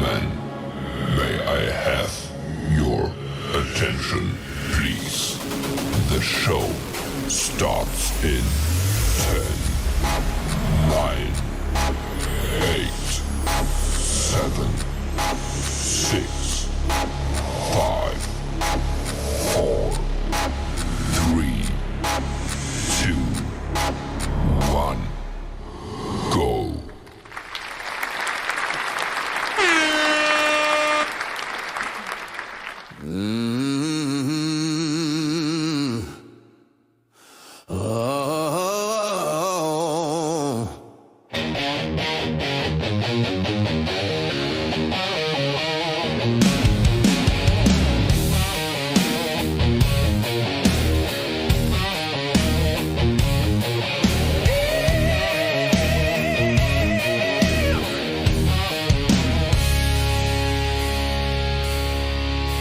gentlemen, may I have your attention, please? The show starts in 10, 9, 8, 7, 6, 5, 4, 3, 2, 1, go.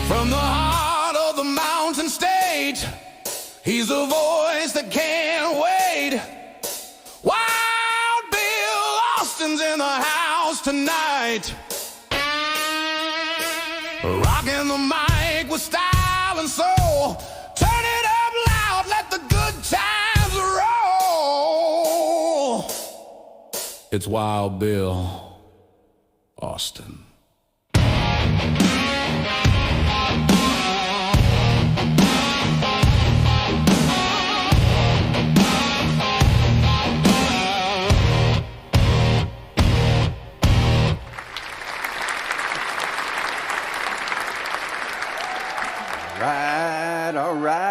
From the heart of the mountain stage, he's a voice that can't wait. Wild Bill Austin's in the house tonight, rocking the mic with style and soul. Turn it up loud, let the good times roll. It's Wild Bill Austin.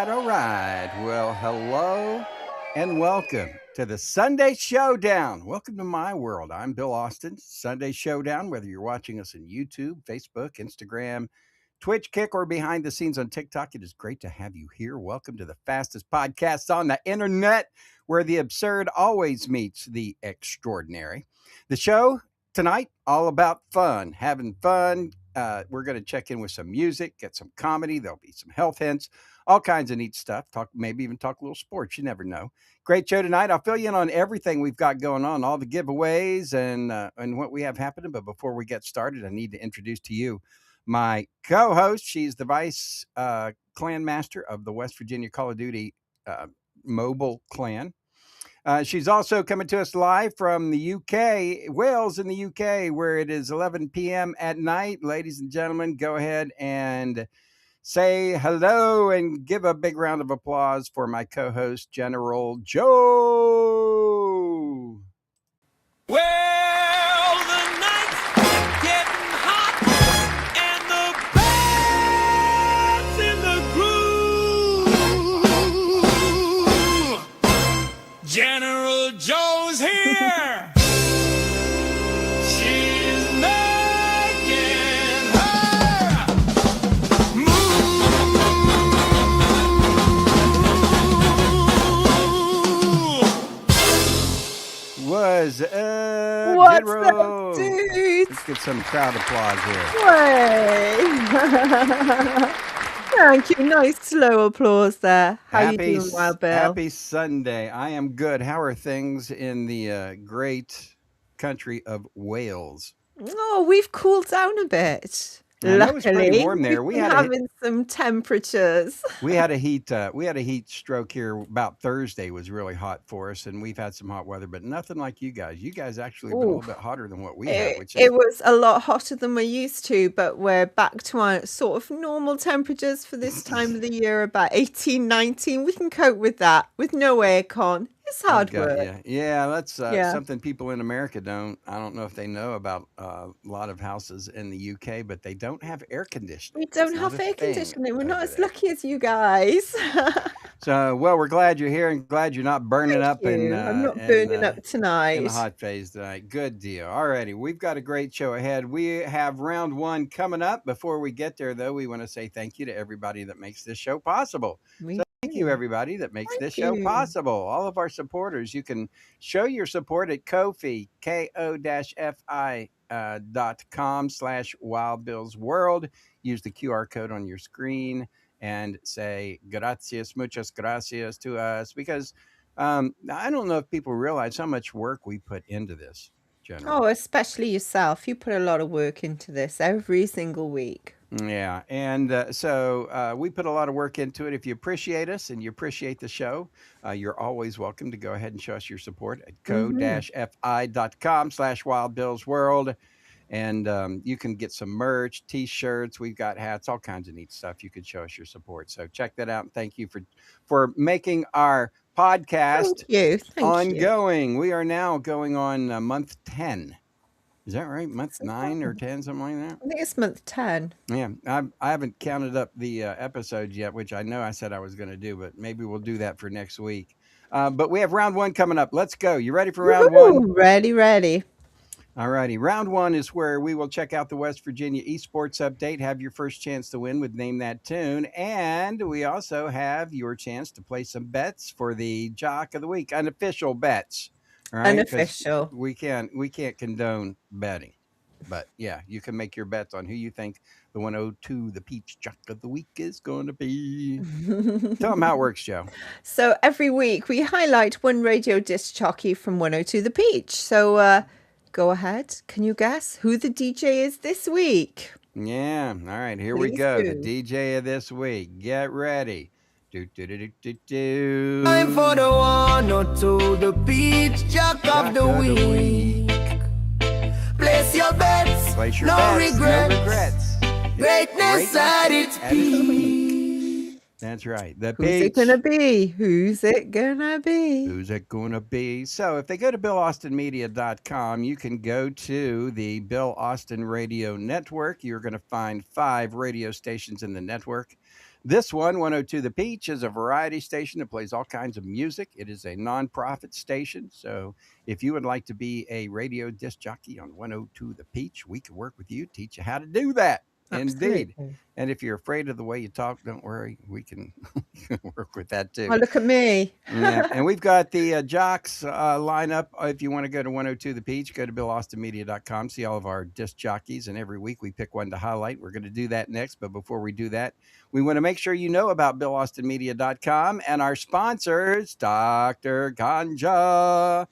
All right. Well, hello and welcome to the Sunday Showdown. Welcome to my world. I'm Bill Austin. Sunday Showdown, whether you're watching us on YouTube, Facebook, Instagram, Twitch, Kick, or behind the scenes on TikTok, it is great to have you here. Welcome to the fastest podcast on the internet, where the absurd always meets the extraordinary. The show tonight, all about fun, having fun. We're going to check in with some music, get some comedy. There'll be some health hints, all kinds of neat stuff. Maybe even talk a little sports. You never know. Great show tonight. I'll fill you in on everything we've got going on, all the giveaways and what we have happening. But before we get started, I need to introduce to you my co-host. She's the vice clan master of the West Virginia Call of Duty mobile clan. She's also coming to us live from the UK, Wales in the UK, where it is 11 p.m. at night. Ladies and gentlemen, go ahead and say hello and give a big round of applause for my co-host, General Joe. Well, the night's getting hot and the band's in the groove. General Joe's here. She's making her move. What's General? up, dudes? Let's get some crowd applause here. Way. Thank you. Nice slow applause there. How you doing, Wild Bill? Happy Sunday. I am good. How are things in the great country of Wales? Oh, we've cooled down a bit. I know it's pretty Luckily, warm there. we've been having some temperatures. We had a heat stroke here about Thursday. Was really hot for us, and we've had some hot weather, but nothing like you guys. You guys actually have been a little bit hotter than what we have. It was a lot hotter than we're used to, but we're back to our sort of normal temperatures for this time of the year, about 18, 19. We can cope with that with no aircon. It's hard work. Yeah, that's something people in America don't. I don't know if they know about a lot of houses in the UK, but they don't have air conditioning. We don't have air conditioning. We're not as lucky as you guys. So, well, we're glad you're here and glad you're not burning up. I'm not burning up tonight. In the hot phase tonight. Good deal. All righty. We've got a great show ahead. We have round one coming up. Before we get there, though, we want to say thank you to everybody that makes this show possible. Thank you, everybody that makes this show possible. All of our supporters. You can show your support at Ko-fi, ko-fi.com/wildbillsworld. Use the QR code on your screen and say gracias, muchas gracias to us, because I don't know if people realize how much work we put into this. generally. Oh, especially yourself. You put a lot of work into this every single week. Yeah, and so we put a lot of work into it. If you appreciate us and you appreciate the show, you're always welcome to go ahead and show us your support at Hmm. co-fi.com/wildbillsworld. And you can get some merch, t-shirts. We've got hats, all kinds of neat stuff. You can show us your support. So check that out. And thank you for making our Thank podcast you. Thank you. ongoing. We are now going on month 10. Is that right? Month Is it 9 or 10? 10, something like that? I think it's month 10. Yeah, I haven't counted up the episodes yet, which I know I said I was going to do, but maybe we'll do that for next week. But we have round 1 coming up. Let's go. You ready for round 1? Woohoo! Ready, ready. All righty. Round 1 is where we will check out the West Virginia esports update, have your first chance to win with Name That Tune, and we also have your chance to play some bets for the Jock of the Week, unofficial bets. All right, because Unofficial. we can't condone betting. But yeah, you can make your bets on who you think the 102, the Peach Jock of the Week is going to be. Tell them how it works, Joe. So every week we highlight one radio disc jockey from 102 The Peach. So go ahead. Can you guess who the DJ is this week? Yeah. All right. Here we Please go. The do. DJ of this week. Get ready. Do, do, do, do, do, do. Time for the 102, the Peach Jock of the Week. Place your bets, Place your no bets. regrets. No regrets. Greatness at its peak. That's right. The Who's it Peach. gonna be? Who's it gonna be? Who's it going to be? So, if they go to BillAustinMedia.com, you can go to the Bill Austin Radio Network. You're going to find 5 radio stations in the network. This one, 102 The Peach, is a variety station that plays all kinds of music. It is a nonprofit station. So, if you would like to be a radio disc jockey on 102 The Peach, we can work with you, teach you how to do that. Indeed. Absolutely. And if you're afraid of the way you talk, don't worry. We can work with that too. Oh, look at me. Yeah, and we've got the jocks lineup. If you want to go to 102 The Peach, go to BillAustinMedia.com, see all of our disc jockeys, and every week we pick one to highlight. We're going to do that next, but before we do that, we want to make sure you know about BillAustinMedia.com and our sponsors, Dr. Ganja,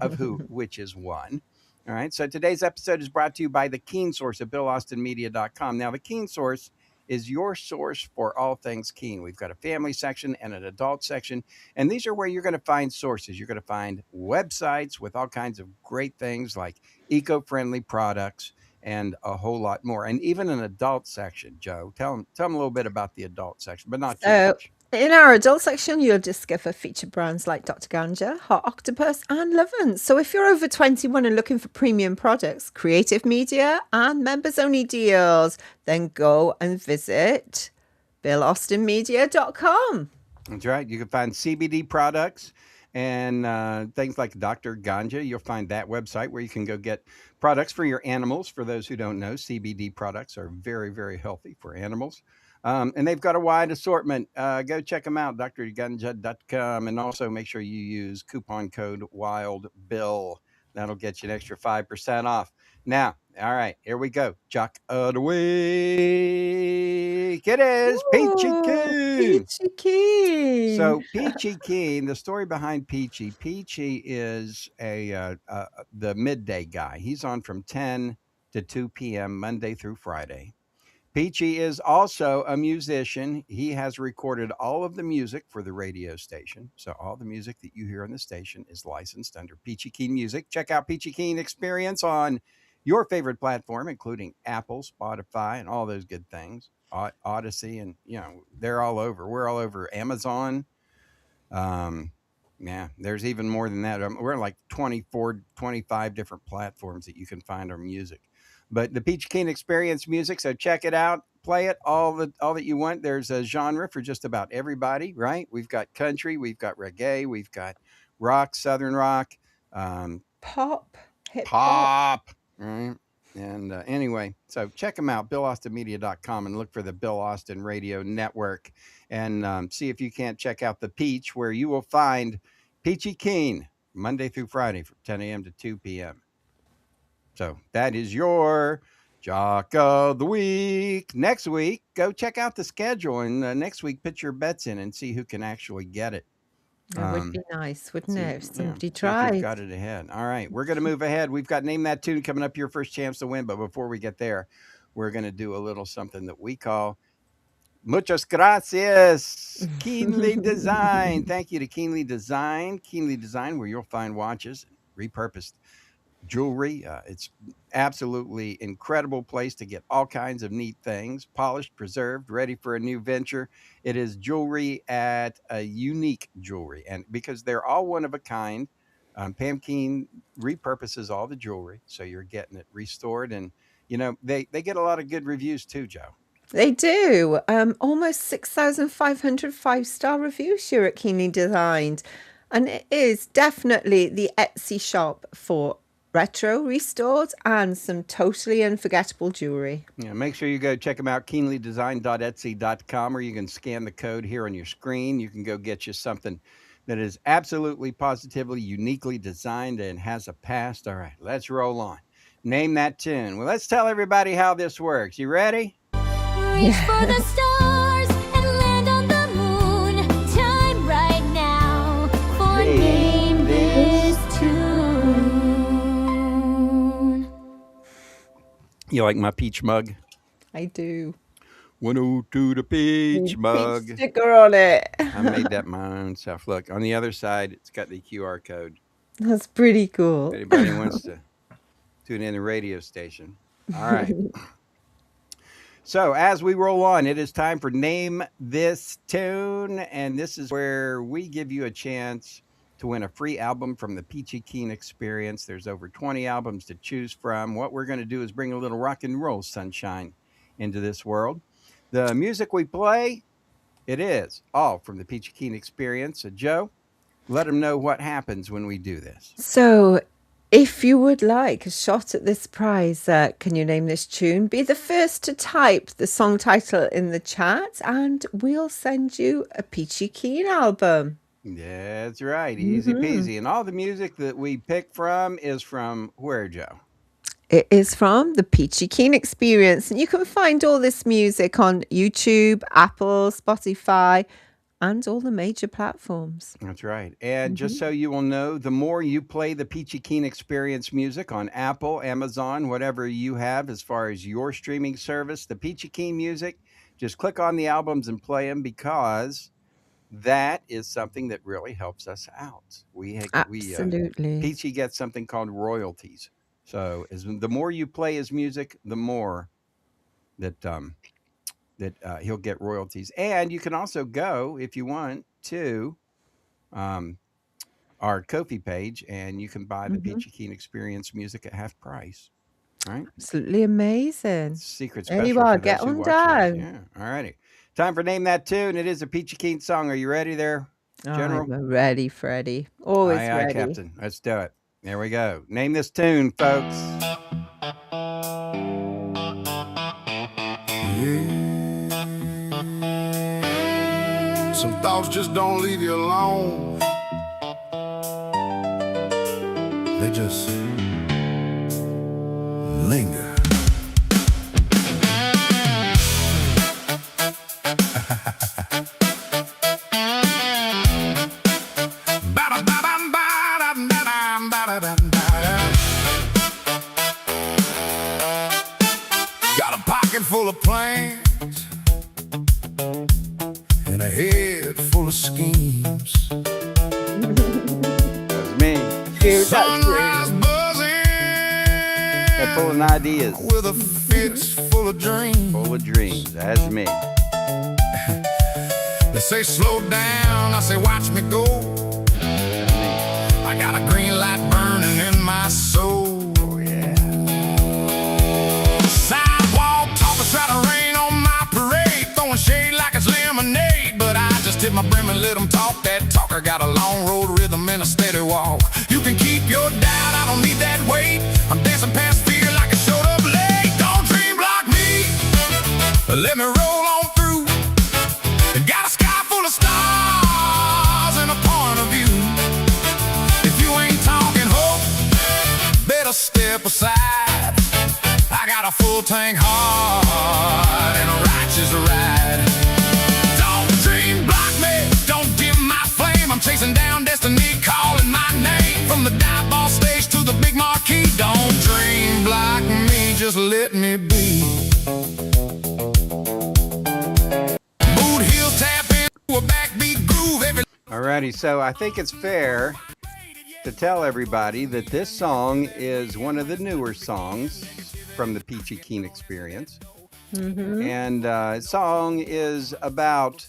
of who, which is one. All right, so today's episode is brought to you by the Keen Source at BillAustinMedia.com. Now, the Keen Source is your source for all things keen. We've got a family section and an adult section, and these are where you're going to find sources. You're going to find websites with all kinds of great things like eco-friendly products and a whole lot more, and even an adult section. Joe, tell them a little bit about the adult section, but not too So much. in our adult section, you'll discover featured brands like Dr. Ganja, Hot Octopus, and Lovins. So if you're over 21 and looking for premium products, creative media, and members-only deals, then go and visit BillAustinMedia.com. That's right. You can find CBD products and things like Dr. Ganja. You'll find that website where you can go get products for your animals. For those who don't know, CBD products are very, very healthy for animals. And they've got a wide assortment. Go check them out, drganja.com. And also make sure you use coupon code WILDBILL. That'll get you an extra 5% off. Now, all right, here we go. Jock of the week. It is Peachy Ooh, Keen. Peachy Keen. So Peachy Keen, the story behind Peachy. Peachy is the midday guy. He's on from 10 to 2 p.m. Monday through Friday. Peachy is also a musician. He has recorded all of the music for the radio station. So all the music that you hear on the station is licensed under Peachy Keen Music. Check out Peachy Keen Experience on your favorite platform, including Apple, Spotify, and all those good things. Odyssey, and they're all over. We're all over Amazon. Yeah, there's even more than that. We're on like 24, 25 different platforms that you can find our music. But the Peachy Keen Experience music, so check it out, play it, all that you want. There's a genre for just about everybody, right? We've got country, we've got reggae, we've got rock, southern rock, Pop, hip pop, right? And anyway, so check them out, BillAustinMedia.com, and look for the Bill Austin Radio Network, and see if you can't check out the Peach, where you will find Peachy Keen Monday through Friday from 10 a.m. to 2 p.m. So that is your Jock of the Week. Next week, go check out the schedule, and next week, put your bets in and see who can actually get it. That would be nice, wouldn't See, it, if yeah, somebody see if we've tried? got it ahead. All right, we're going to move ahead. We've got Name That Tune coming up, your first chance to win. But before we get there, we're going to do a little something that we call Muchas gracias, Keenly Design. Thank you to Keenly Design. Keenly Design, where you'll find watches, repurposed jewelry. It's absolutely incredible place to get all kinds of neat things, polished, preserved, ready for a new venture. It is jewelry at a unique jewelry, and because they're all one of a kind, Pam Keen repurposes all the jewelry, so you're getting it restored, and they get a lot of good reviews too, Joe. They do. Almost 6,500 five-star reviews here at Keenly Designed. And it is definitely the Etsy shop for retro restored and some totally unforgettable jewelry. Yeah, make sure you go check them out, keenlydesign.etsy.com, or you can scan the code here on your screen. You can go get you something that is absolutely, positively, uniquely designed and has a past. All right, let's roll on. Name that tune. Well, let's tell everybody how this works. You ready? Reach for the stars and land on the moon. Time right now for Name This Tune. You like my peach mug? I do. 102 the peach mug. Peach sticker on it. I made that my own self. Look, on the other side, it's got the QR code. That's pretty cool. If anybody wants to tune in the radio station. All right. So as we roll on, it is time for Name This Tune. And this is where we give you a chance to win a free album from the Peachy Keen Experience. There's over 20 albums to choose from. What we're going to do is bring a little rock and roll sunshine into this world. The music we play, it is all from the Peachy Keen Experience. So Joe, let them know what happens when we do this. So if you would like a shot at this prize, can you name this tune? Be the first to type the song title in the chat and we'll send you a Peachy Keen album. That's right. Easy peasy. And all the music that we pick from is from where, Joe? It is from the Peachy Keen Experience. And you can find all this music on YouTube, Apple, Spotify, and all the major platforms. That's right. And just so you will know, the more you play the Peachy Keen Experience music on Apple, Amazon, whatever you have as far as your streaming service, the Peachy Keen music, just click on the albums and play them, because that is something that really helps us out. Absolutely. Peachy gets something called royalties. So the more you play his music, the more that he'll get royalties. And you can also go, if you want, to our Ko-fi page, and you can buy the Peachy Keen Experience music at half price. All right? Absolutely amazing. Secret There special you are. for Get those who on watch us. down. Yeah. All righty. Time for Name That Tune. It is a Peachy Keen song. Are you ready there, General? I'm ready, Freddie. Always Aye, aye, ready. Captain. Let's do it. There we go. Name this tune, folks. Some thoughts just don't leave you alone. They just linger. Got a pocket full of plans and a head full of schemes. That's me. Sunrise buzzing, Head full of ideas, with a fist full of dreams. full of dreams. That's me. They say slow down, I say watch me go. That's me. I got a green light burning in my soul. Oh, yeah. Sidewalk talkers try to rain on my parade, throwing shade like it's lemonade. But I just tip my brim and let them talk that talk. I got a long road rhythm and a steady walk. You can keep your doubt, I don't need that weight. I'm dancing past fear like I showed up late. Don't dream block me, let me roll on through. And got a sky full of stars and a point of view. If you ain't talking hope, better step aside. I got a full tank heart and a righteous ride. Don't dream block me, don't dim my flame. I'm I'm chasing down destiny, calling my name. From the dive ball stage to the big marquee. Don't dream like me, just let me be. Boot heel tap into a backbeat groove. Alrighty, so I think it's fair to tell everybody that this song is one of the newer songs from the Peachy Keen Experience. And the song is about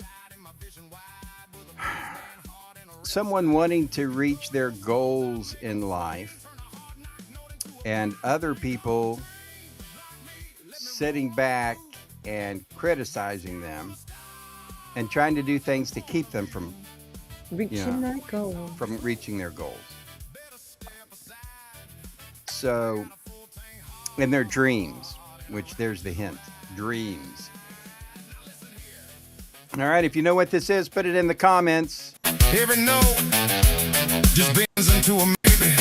someone wanting to reach their goals in life and other people sitting back and criticizing them and trying to do things to keep them from Reaching that goal. from reaching their goals. So, and their dreams, which there's the hint, dreams. All right, if you know what this is, put it in the comments. Every no just bends into a maybe.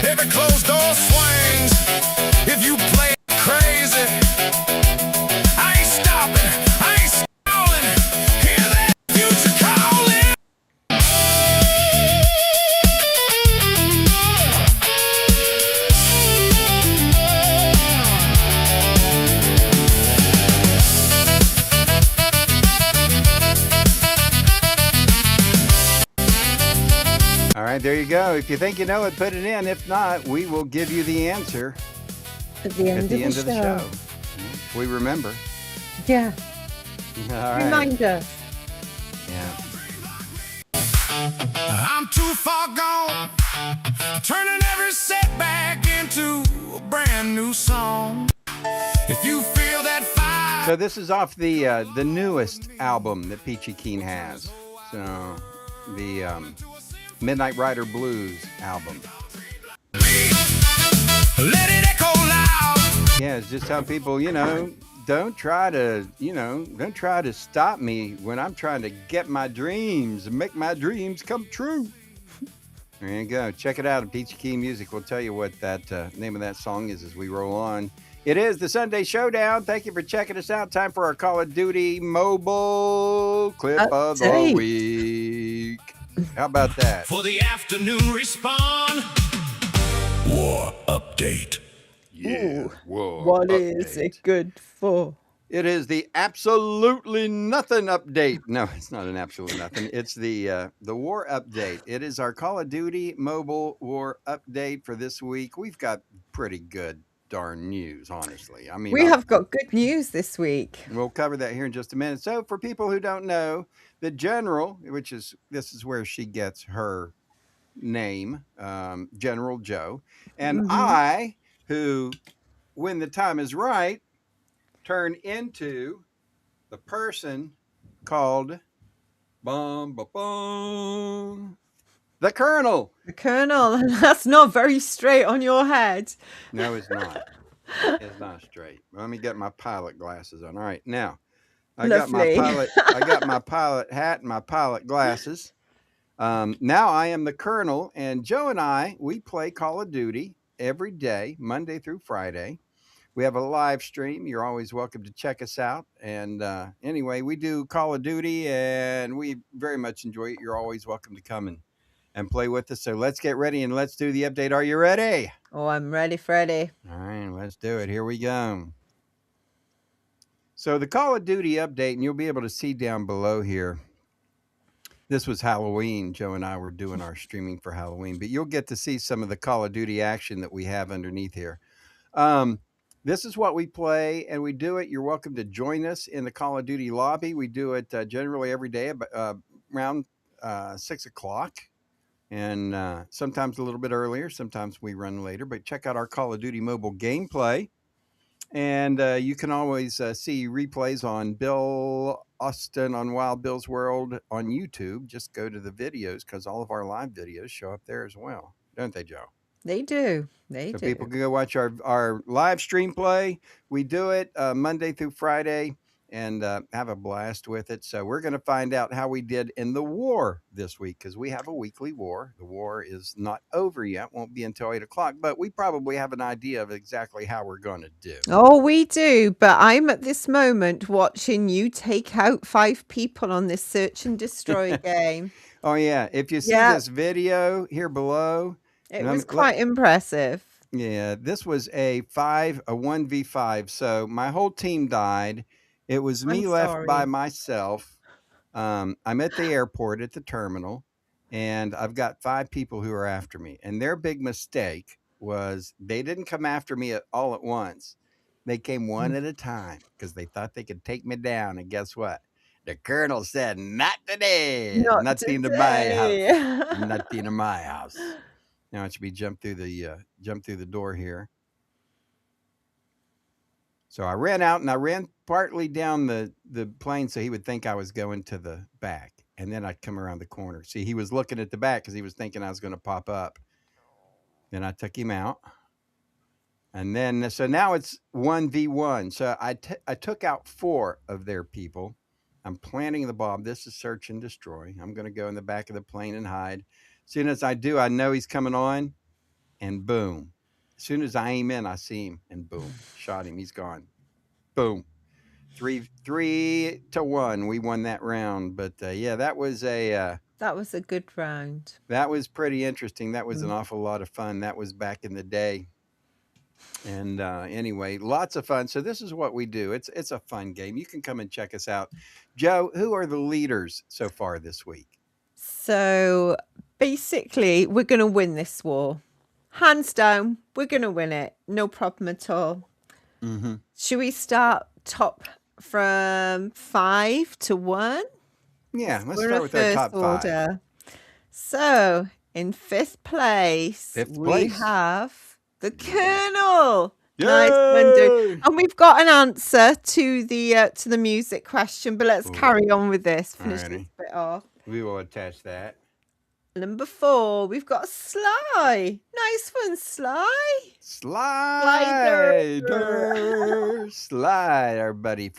Every closed door swings. If you play it crazy, I ain't stopping, I ain't stalling. Hear that future calling. All right, there you go. If you think you know it, put it in. If not, we will give you the answer At the end, at the end of the show. We remember. Yeah. All right. Reminder. Yeah. I'm too far gone, turning every setback into a brand new song. If you feel that fire. So this is off the newest album that Peachy Keen has. So the Midnight Rider Blues album. Let it echo loud. Yeah, it's just telling people, don't try to stop me when I'm trying to get my dreams and make my dreams come true. There you go. Check it out on Peachy Keen Music. We'll tell you what that name of that song is as we roll on. It is the Sunday Showdown. Thank you for checking us out. Time for our Call of Duty mobile clip of the week. How about that? For the afternoon respawn. War update. Yeah. Whoa. What is it good for? It is the absolutely nothing update. No, it's not an absolute nothing. It's the war update. It is our Call of Duty mobile war update for this week. We've got pretty good darn news, honestly. I mean, We have got good news this week. we'll cover that here in just a minute. So, for people who don't know, the general, this is where she gets her name, General Joe, and I, who, when the time is right, turn into the person called the Colonel. The Colonel, that's not very straight on your head. No, it's not. It's not straight. Let me get my pilot glasses on. All right, now I got my pilot hat and my pilot glasses. Now I am the Colonel, and Joe and I, we play Call of Duty every day, Monday through Friday. We have a live stream. You're always welcome to check us out. And anyway, we do Call of Duty, and we very much enjoy it. You're always welcome to come and play with us. So let's get ready and let's do the update. Are you ready? Oh, I'm ready, Freddy. All right, let's do it. Here we go. So the Call of Duty update, and you'll be able to see down below here. This was Halloween. Joe and I were doing our streaming for Halloween, but you'll get to see some of the Call of Duty action that we have underneath here. This is what we play, and we do it. You're welcome to join us in the Call of Duty lobby. We do it generally every day around 6 o'clock, and sometimes a little bit earlier. Sometimes we run later, but check out our Call of Duty mobile gameplay. And you can always see replays on Bill Austin on Wild Bill's World on YouTube. Just go to the videos because all of our live videos show up there as well. Don't they, Joe? They do. So people can go watch our live stream play. We do it Monday through Friday and have a blast with it. So we're going to find out how we did in the war this week because we have a weekly war. The war is not over yet; won't be until 8 o'clock. But we probably have an idea of exactly how we're going to do. Oh, we do. But I'm at this moment watching you take out 5 people on this search and destroy game. Oh yeah, if you see Yeah. this video here below, It and was let- quite impressive. yeah, this was a 1v5. So my whole team died. It was me I'm left by sorry. myself. I'm at the airport at the terminal, and I've got 5 people who are after me. And their big mistake was they didn't come after me all at once. They came one at a time because they thought they could take me down. And guess what? The colonel said, "Not today. Not Nothing to my today. house. Nothing to my house." Now it should be jump through the door here. So I ran out and I ran partly down the plane so he would think I was going to the back, and then I'd come around the corner. See, he was looking at the back because he was thinking I was going to pop up. Then I took him out, and then so now it's 1v1. So I took out 4 of their people. I'm planting the bomb. This is search and destroy. I'm going to go in the back of the plane and hide. As soon as I do, I know he's coming on, and boom. As soon as I aim in, I see him, and boom, shot him. He's gone. Boom. 3-1. We won that round. But yeah, that was a That was a good round. that was pretty interesting. That was an awful lot of fun. That was back in the day. And anyway, lots of fun. So this is what we do. It's a fun game. You can come and check us out. Joe, who are the leaders so far this week? So basically, we're going to win this war. Hands down, we're going to win it. No problem at all. Mm-hmm. Should we start top from 5 to 1? Yeah, let's We're start in with our top 5. order. So in 5th place, Fifth we place. have the Colonel. Nice one, dude. Yay! And we've got an answer to the music question, but let's Ooh. carry on with this. Finish Alrighty. this bit off. We will attach that. Number 4, we've got Sly. Nice one, Sly. Slide, our buddy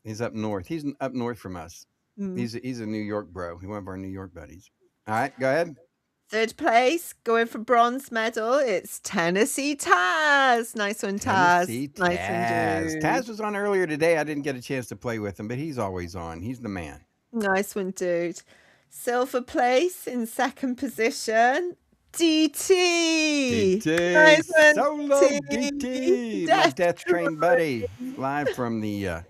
he's up north. He's up north from us. Mm. He's a New York bro. He's one of our New York buddies. All right, go ahead. 3rd place, going for bronze medal, it's Tennessee Taz. Nice one, Taz. Tennessee Nice Taz. one, dude. Taz was on earlier today. I didn't get a chance to play with him, but he's always on. He's the man. Nice one, dude. Silver place in 2nd position, DT. DT. Nice one, Solo DT. My Death Death Train buddy. Live from the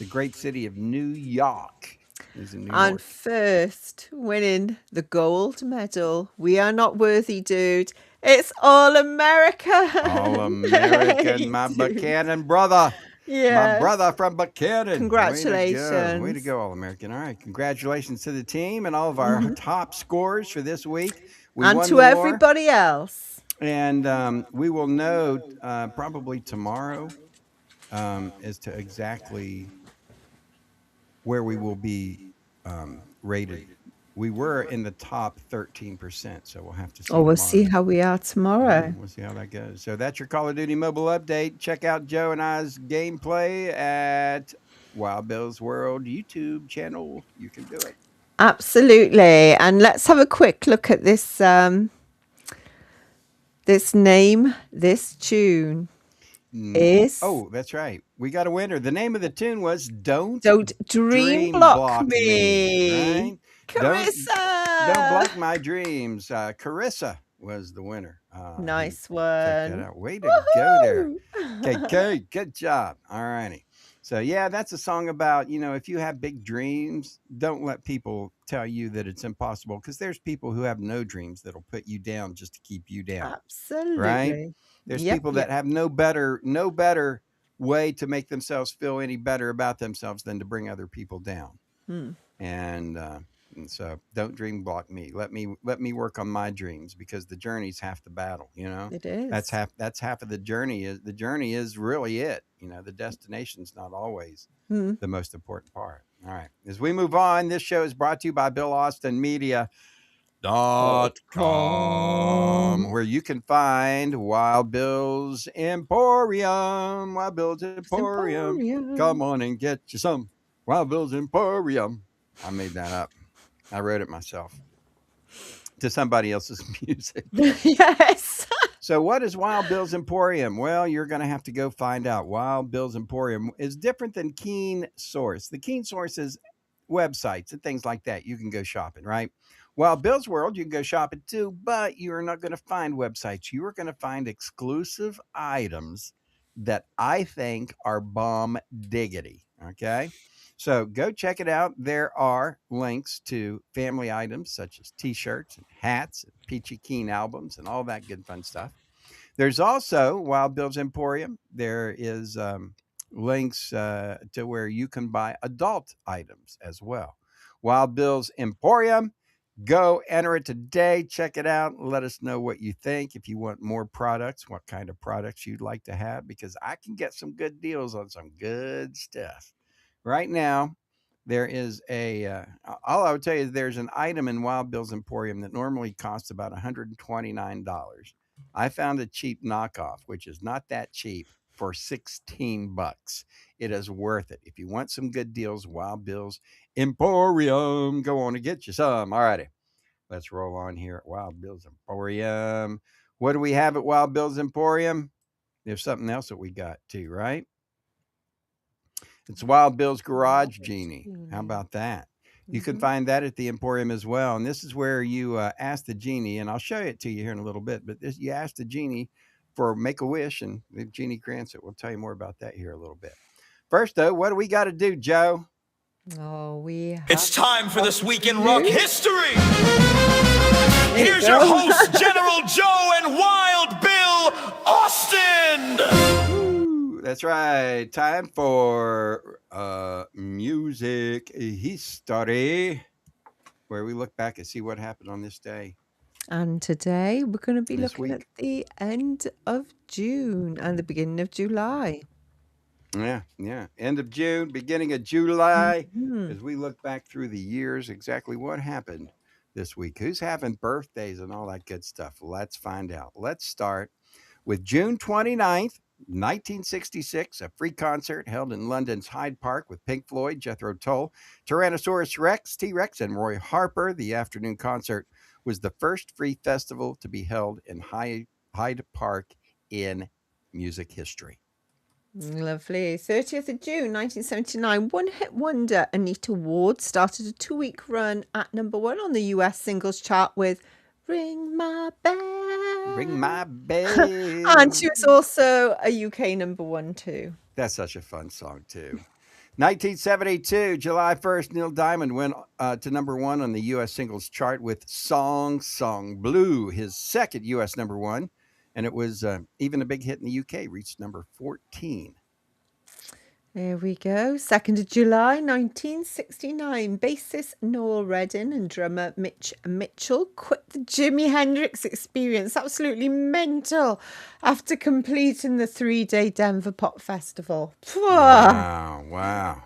great city of New York. He's in New And York. first, winning the gold medal. We are not worthy, dude. It's All America. All American, my Buchanan brother. Yeah. My brother from Buchanan. Congratulations. Way to go, All American. All right. Congratulations to the team and all of our top scores for this week. We And won to the war, everybody else. and we will know probably tomorrow as to exactly where we will be rated. We were in the top 13%, so we'll have to see. Oh, we'll tomorrow. see how we are tomorrow. We'll see how that goes. So that's your Call of Duty mobile update. Check out Joe and I's gameplay at Wild Bill's World YouTube channel. You can do it. Absolutely. And let's have a quick look at this this tune is Oh, that's right. We got a winner. The name of the tune was Don't Dream Block Me. Right? Carissa. Don't block my dreams. Carissa was the winner. Nice Check that one. out. Way to go there. Woohoo! KK, good job. All righty. So yeah, that's a song about, if you have big dreams, don't let people tell you that it's impossible, because there's people who have no dreams that'll put you down just to keep you down. Absolutely. There's Yep, people yep. that have no better way to make themselves feel any better about themselves than to bring other people down. Hmm. And so don't dream block me. Let me work on my dreams, because the journey's half the battle, It is. That's half of the journey. The journey is really it. The destination's not always Hmm. the most important part. All right. As we move on, this show is brought to you by BillAustinMedia.com, where you can find Wild Bill's Emporium. Wild Bill's Emporium. Come on and get you some. Wild Bill's Emporium. I made that up. I wrote it myself to somebody else's music. Yes. So, what is Wild Bill's Emporium? Well, you're going to have to go find out. Wild Bill's Emporium is different than Keen Source. The Keen Source is websites and things like that. You can go shopping, right? Wild Bill's World, you can go shopping too, but you're not going to find websites. You are going to find exclusive items that I think are bomb diggity. Okay. So go check it out. There are links to family items such as t-shirts and hats and Peachy Keen albums and all that good fun stuff. There's also Wild Bill's Emporium. There is links to where you can buy adult items as well. Wild Bill's Emporium. Go enter it today. Check it out. Let us know what you think. If you want more products, what kind of products you'd like to have, because I can get some good deals on some good stuff. Right now, there is all I would tell you is there's an item in Wild Bill's Emporium that normally costs about $129. I found a cheap knockoff, which is not that cheap, for $16. It is worth it. If you want some good deals, Wild Bill's Emporium, go on and get you some. All righty. Let's roll on here at Wild Bill's Emporium. What do we have at Wild Bill's Emporium? There's something else that we got too, right? It's Wild Bill's Garage Genie. How about that? You can find that at the Emporium as well. And this is where you ask the genie, and I'll show it to you here in a little bit, but you ask the genie for make a wish, and the genie grants it. We'll tell you more about that here a little bit. First, though, what do we got to do, Joe? Oh, It's time for This Week in Rock History. There you Here's your go. hosts, General Joe and Wild Bill Austin. Ooh, that's right. Time for music history, where we look back and see what happened on this day. And today we're going to be This looking at week. the end of June and the beginning of July. Yeah. End of June, beginning of July. Mhm. As we look back through the years, exactly what happened this week. Who's having birthdays and all that good stuff? Let's find out. Let's start with June 29th, 1966, a free concert held in London's Hyde Park with Pink Floyd, Jethro Tull, Tyrannosaurus Rex, T-Rex, and Roy Harper. The afternoon concert was the first free festival to be held in Hyde Park in music history. Lovely. 30th of June 1979, one-hit wonder Anita Ward started a 2-week run at #1 on the US singles chart with Ring My Bell. Ring my bell. And she was also a UK #1 too. That's such a fun song, too. 1972, July 1st, Neil Diamond went to #1 on the U.S. singles chart with Song Song Blue, his second U.S. #1. And it was even a big hit in the UK, reached number 14. There we go. 2nd of July 1969, bassist Noel Redding and drummer Mitch Mitchell quit the Jimi Hendrix Experience, absolutely mental, after completing the 3-day Denver Pop Festival. Wow.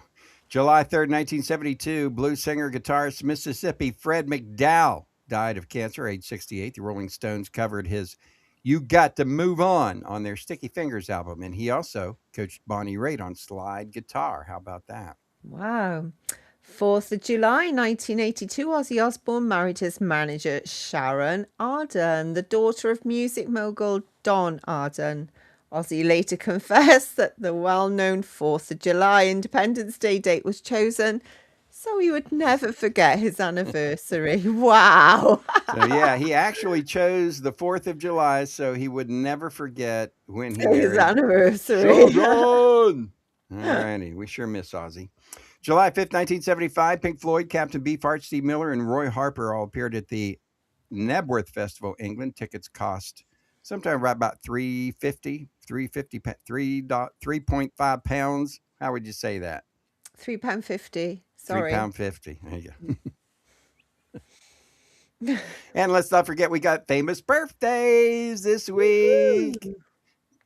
July 3rd, 1972, blues singer, guitarist, Mississippi Fred McDowell died of cancer, age 68. The Rolling Stones covered his You Got to Move On their Sticky Fingers album. And he also coached Bonnie Raitt on slide guitar. How about that? Wow. 4th of July 1982, Ozzy Osbourne married his manager Sharon Arden, the daughter of music mogul Don Arden. Ozzy later confessed that the well-known 4th of July Independence Day date was chosen so he would never forget his anniversary. Wow. So, yeah, he actually chose the 4th of July so he would never forget when he His married anniversary. Sharon. All righty. We sure miss Ozzy. July 5th, 1975, Pink Floyd, Captain Beefheart, Steve Miller, and Roy Harper all appeared at the Knebworth Festival, England. Tickets cost sometime right about £3.5 pounds. How would you say that? £3.50. Sorry. £3.50. There you go. And let's not forget, we got famous birthdays this week.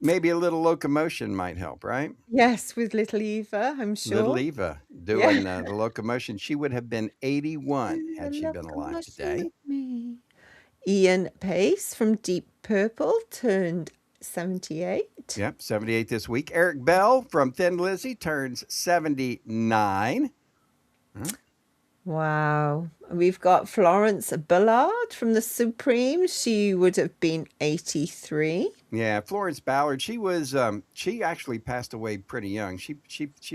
Maybe a little locomotion might help, right? Yes, with little Eva, I'm sure. Little Eva doing the locomotion. She would have been 81 had she been alive today. Ian Pace from Deep Purple turned 78. Yep, 78 this week. Eric Bell from Thin Lizzy turns 79. Wow. We've got Florence Ballard from the Supremes. She would have been 83. Yeah, Florence Ballard. She was. She actually passed away pretty young. She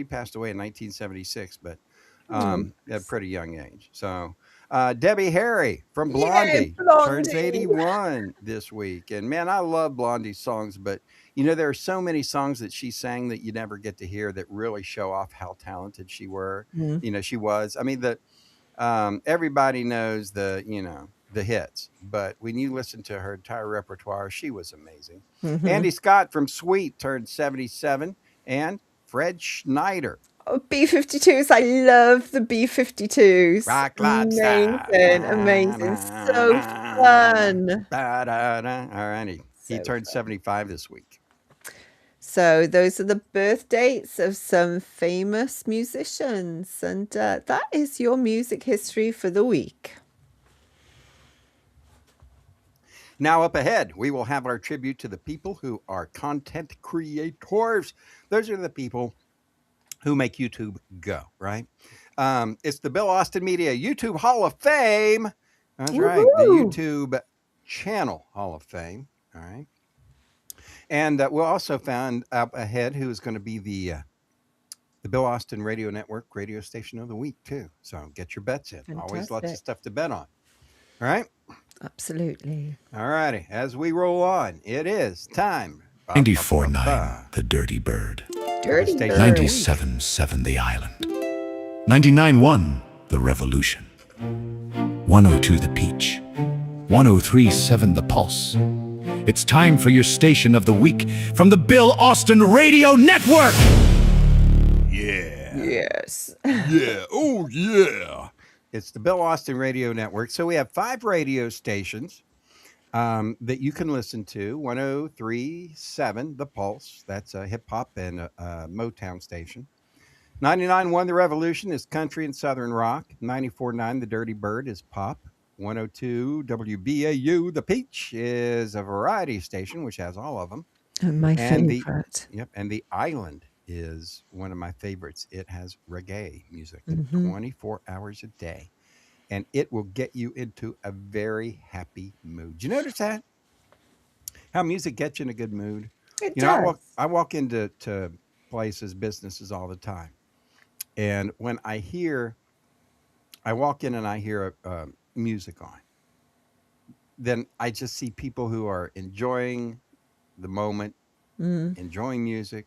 passed away in 1976, but Oh, at a pretty young age. So Debbie Harry from yeah, Blondie turns Blondie. 81 this week, and man, I love Blondie's songs. But you know, there are so many songs that she sang that you never get to hear that really show off how talented she were. Mm. You know, she was. I mean, everybody knows the hits, but when you listen to her entire repertoire, she was amazing. Mhm. Andy Scott from Sweet turned 77, and Fred Schneider. Oh, B-52s. I love the B-52s. Rock Lobster. Amazing, amazing. So fun. Alrighty. He So turned fun. 75 this week. So those are the birth dates of some famous musicians. And that is your music history for the week. Now, up ahead, we will have our tribute to the people who are content creators. Those are the people who make YouTube go, right? It's the Bill Austin Media YouTube Hall of Fame. That's right, the Woohoo! YouTube channel Hall of Fame. All right. And we'll also find up ahead who is going to be the Bill Austin Radio Network radio station of the week, too. So get your bets in. Always lots of Fantastic. stuff to bet on. All right. Absolutely. All righty. As we roll on, it is time. 94.9 The Dirty Bird. Dirty Station. Bird. 97.7 The Island. 99.1 The Revolution. 102 The Peach. 103.7 The Pulse. It's time for your station of the week from the Bill Austin Radio Network. Yeah. Yes. Yeah. Oh, yeah. It's the Bill Austin Radio Network. So we have 5 radio stations that you can listen to. 103.7 The Pulse. That's a hip hop and a Motown station. 99.1 The Revolution is country and southern rock. 94.9 The Dirty Bird is pop. 102 WBAU The Peach is a variety station, which has all of them. And my And favorite. and the Island is one of my favorites. It has reggae music Mhm. 24 hours a day, and it will get you into a very happy mood. Do you notice that? How music gets you in a good mood? It You know, does. I walk into places, businesses all the time, and when I walk in and I hear music on, then I just see people who are enjoying the moment, Mm. enjoying music,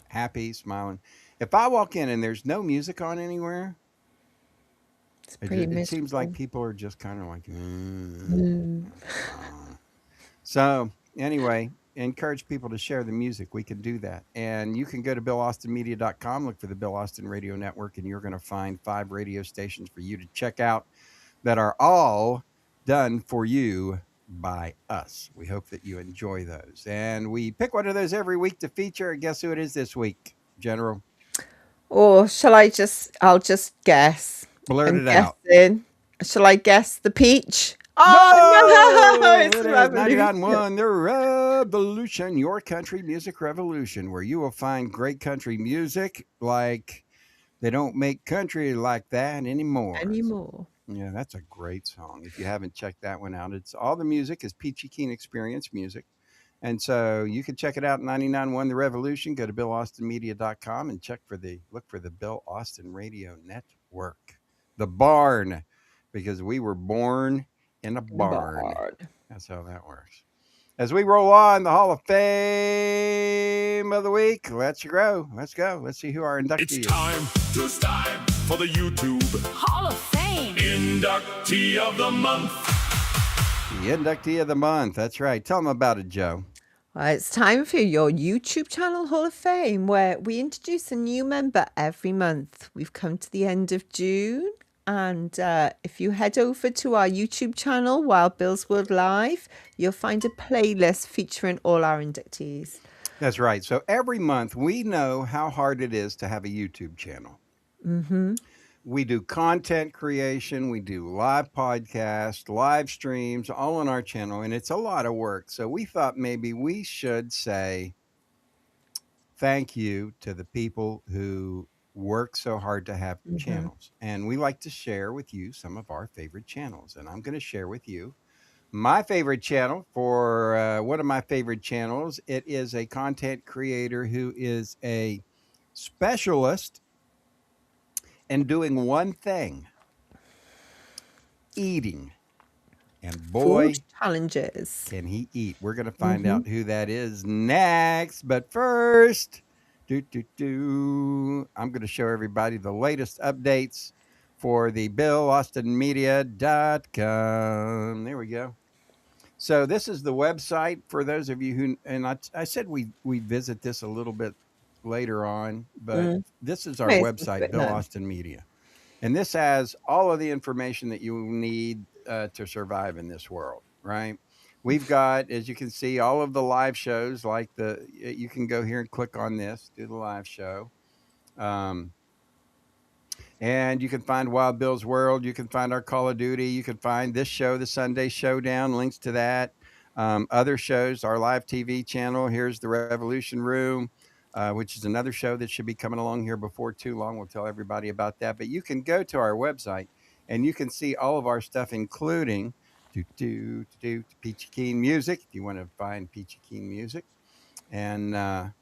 happy, smiling. If I walk in and there's no music on anywhere, It's it, pretty it seems like miserable. people are just kind of like, Mm. So anyway, encourage people to share the music. We can do that. And you can go to BillAustinMedia.com, look for the Bill Austin Radio Network, and you're going to find 5 radio stations for you to check out that are all done for you by us. We hope that you enjoy those. And we pick one of those every week to feature. And guess who it is this week, General? Or I'll just guess. Blurt I'm it out. guessing. Shall I guess the peach? Oh no, it's It is Revolution. 99.1 The Revolution, your country music revolution, where you will find great country music like they don't make country like that anymore. Yeah, that's a great song. If you haven't checked that one out, it's all the music is Peachy Keen Experience music. And so you can check it out 99.1 The Revolution. Go to BillAustinMedia.com and look for the Bill Austin Radio Network. The barn, because we were born in a barn. That's how that works. As we roll on the Hall of Fame of the week, let's go. Let's go. Let's see who our inductee It's is. time for the YouTube Hall of Fame. Inductee of the Month. The inductee of the month. That's right. Tell them about it, Joe. Well, it's time for your YouTube channel Hall of Fame, where we introduce a new member every month. We've come to the end of June, and if you head over to our YouTube channel, Wild Bill's World Live, you'll find a playlist featuring all our inductees. That's right. So every month we know how hard it is to have a YouTube channel. Mm-hmm. We do content creation, we do live podcasts, live streams, all on our channel, and it's a lot of work. So we thought maybe we should say thank you to the people who work so hard to have Hmm. channels. And we like to share with you some of our favorite channels. And I'm going to share with you my favorite channel for one of my favorite channels. It is a content creator who is a specialist in doing one thing: eating. And Food boy, challenges. can he eat. We're going to find Hmm. out who that is next. But first, I'm going to show everybody the latest updates for the BillAustinMedia.com. There we go. So this is the website for those of you who, and I said we visit this a little bit later on, but Mm. this is our May as well do website, it Bill now. Austin Media. And this has all of the information that you need to survive in this world, right? We've got, as you can see, all of the live shows. Like you can go here and click on this, do the live show, and you can find Wild Bill's World. You can find our Call of Duty. You can find this show, the Sunday Showdown. Links to that. Other shows, our live TV channel. Here's the Revolution Room. Which is another show that should be coming along here before too long. We'll tell everybody about that. But you can go to our website and you can see all of our stuff, including Peachy Keen music, if you want to find Peachy Keen music. And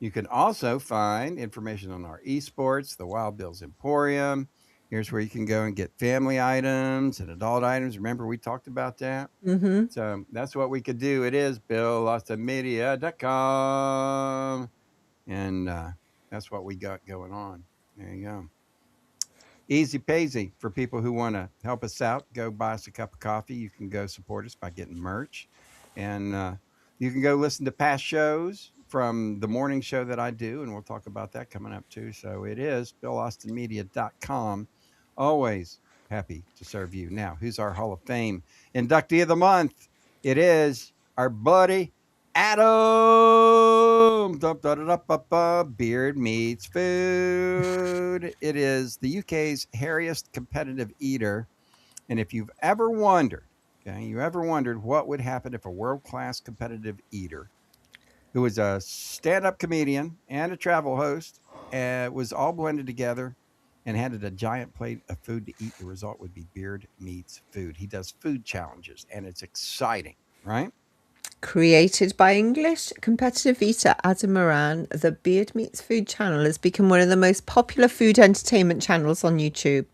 you can also find information on our esports, the Wild Bills Emporium. Here's where you can go and get family items and adult items. Remember, we talked about that. Hmm. So that's what we could do. It is BillAustinMedia.com. And that's what we got going on. There you go. Easy peasy for people who want to help us out. Go buy us a cup of coffee. You can go support us by getting merch. And you can go listen to past shows from the morning show that I do. And we'll talk about that coming up too. So it is BillAustinMedia.com. Always happy to serve you. Now, who's our Hall of Fame inductee of the month? It is our buddy Adam. Beard meets food. It is the UK's hairiest competitive eater. And if you've ever wondered, what would happen if a world-class competitive eater who was a stand-up comedian and a travel host was all blended together and handed a giant plate of food to eat, the result would be Beard Meets Food. He does food challenges, and it's exciting, right? Created by English competitive eater Adam Moran, the Beard Meets Food channel has become one of the most popular food entertainment channels on YouTube.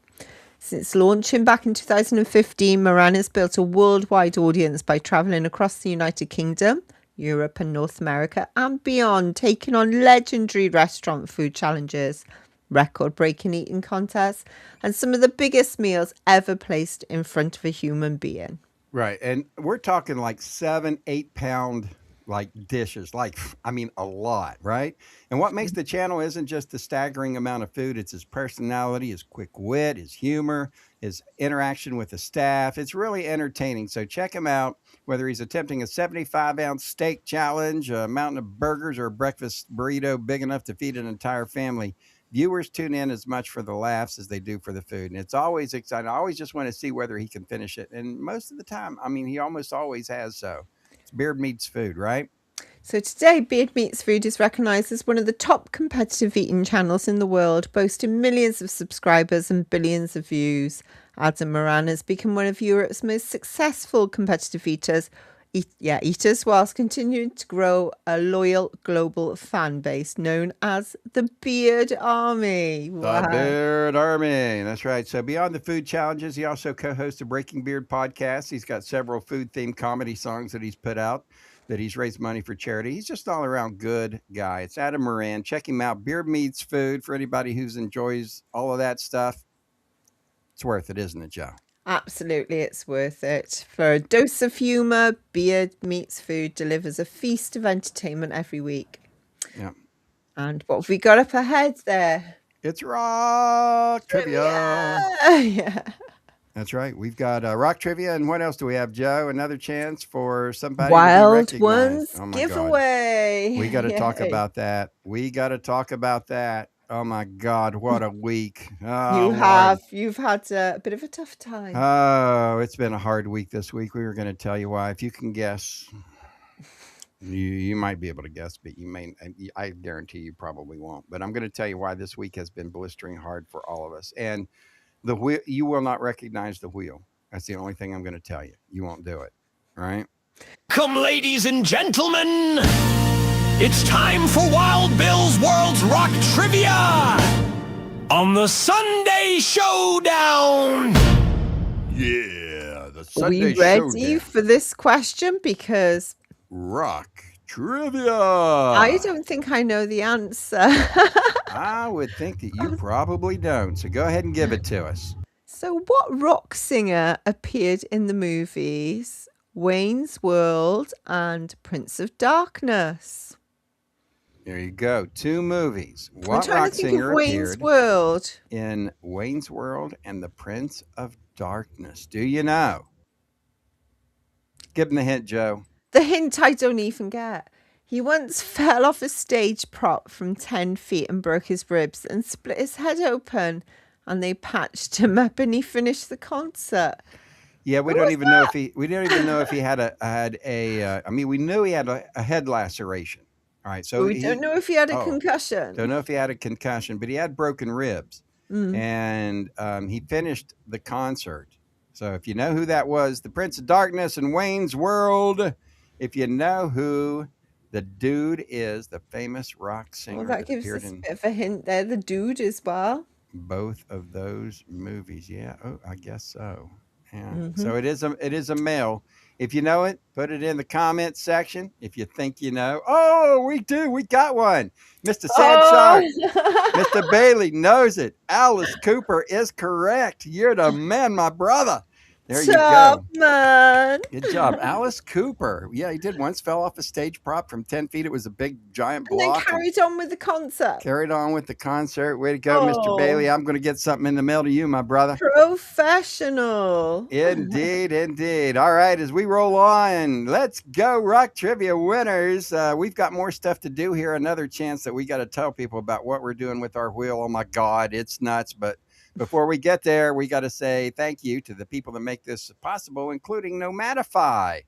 Since launching back in 2015, Moran has built a worldwide audience by travelling across the United Kingdom, Europe and North America and beyond, taking on legendary restaurant food challenges, record-breaking eating contests, and some of the biggest meals ever placed in front of a human being. Right. And we're talking like 7-8 pound like dishes, like, I mean, a lot, right? And what makes the channel isn't just the staggering amount of food, it's his personality, his quick wit, his humor, his interaction with the staff. It's really entertaining. So check him out, whether he's attempting a 75-ounce steak challenge, a mountain of burgers, or a breakfast burrito big enough to feed an entire family. Viewers tune in as much for the laughs as they do for the food. And it's always exciting. I always just want to see whether he can finish it. And most of the time, I mean, he almost always has. So it's Beard Meets Food, right? So today, Beard Meets Food is recognised as one of the top competitive eating channels in the world, boasting millions of subscribers and billions of views. Adam Moran has become one of Europe's most successful competitive eaters, whilst continuing to grow a loyal global fan base known as the Beard Army. The Beard Army. That's right. So beyond the food challenges, he also co-hosts the Breaking Beard podcast. He's got several food-themed comedy songs that he's put out, that he's raised money for charity. He's just all around good guy. It's Adam Moran. Check him out. Beard Meets Food. For anybody who enjoys all of that stuff, it's worth it, isn't it, Joe? Absolutely, it's worth it. For a dose of humour, Beard Meets Food delivers a feast of entertainment every week. Yeah. And what have we got up ahead there? It's rock trivia. Yeah. That's right. We've got rock trivia. And what else do we have, Joe? Another chance for somebody Wild to be Ones recognized. Oh, my giveaway. God. We got to talk Yay. about that. Oh, my God. What a week. You've had a bit of a tough time. Oh, it's been a hard week this week. We were going to tell you why. If you can guess. You might be able to guess, but you may. I guarantee you probably won't. But I'm going to tell you why this week has been blistering hard for all of us. And the wheel, you will not recognize the wheel. That's the only thing I'm going to tell you. You won't do it. All right. Come, ladies and gentlemen, it's time for Wild Bill's World's Rock Trivia on the Sunday Showdown. Yeah, the Are Sunday we ready Showdown. for this question? Because Rock Trivia. I don't think I know the answer. I would think that you probably don't. So go ahead and give it to us. So, what rock singer appeared in the movies Wayne's World and Prince of Darkness? There you go. 2 movies. I'm What trying rock to think singer of Wayne's appeared World. in Wayne's World and the Prince of Darkness? Do you know? Give him the hint, Joe. The hint I don't even get. He once fell off a stage prop from 10 feet and broke his ribs and split his head open, and they patched him up and he finished the concert. Yeah, we Who don't was even know if he. We don't even know if he had a. I mean, we knew he had a head laceration. All right, so We don't know if he had a oh, concussion. don't know if he had a concussion, but he had broken ribs, and he finished the concert. So if you know who that was, the Prince of Darkness and Wayne's World. If you know who the dude is, the famous rock singer Well, that that gives appeared us a in bit of a hint there. The dude as well. both of those movies. Yeah. Oh, I guess so. Yeah. So it is a male. If you know it, put it in the comment section. If you think you know, oh, we do. We got one. Mr. Sad Shark, Mr. Bailey knows it. Alice Cooper is correct. You're the man, my brother. There you Top go. man. Good job. Alice Cooper. Yeah, he did once fell off a stage prop from 10 feet. It was a big, giant And then block. carried on with the concert. Carried on with the concert. Way to go, Mr. Oh. Bailey. I'm going to get something in the mail to you, my brother. Professional. Indeed, indeed. All right, as we roll on, let's go, Rock Trivia winners. We've got more stuff to do here. Another chance that we got to tell people about what we're doing with our wheel. Oh, my God, it's nuts. But before we get there, we got to say thank you to the people that make this possible, including Nomadify.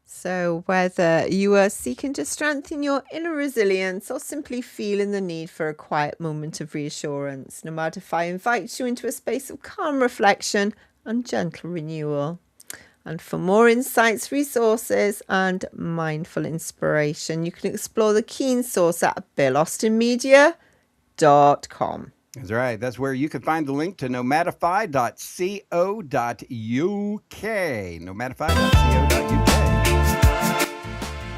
So, whether you are seeking to strengthen your inner resilience or simply feeling the need for a quiet moment of reassurance, Nomadify invites you into a space of calm reflection and gentle renewal. And for more insights, resources, and mindful inspiration, you can explore the Keen Source at BillAustinMedia.com. That's right. That's where you can find the link to nomadify.co.uk. Nomadify.co.uk.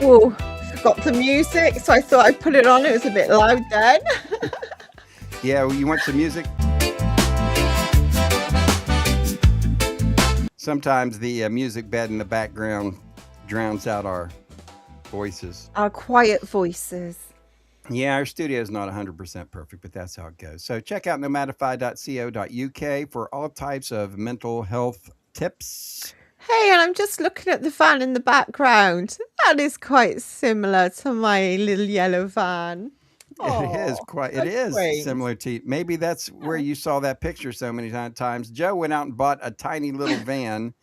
Oh, forgot the music, so I thought I'd put it on. It was a bit loud then. Yeah, well, you want some music? Sometimes the music bed in the background drowns out our voices. Our quiet voices. Yeah, our studio is not 100% perfect, but that's how it goes. So check out nomadify.co.uk for all types of mental health tips. Hey, and I'm just looking at the van in the background. That is quite similar to my little yellow van. It is quite. It is great. similar to. Maybe that's where you saw that picture so many times. Joe went out and bought a tiny little van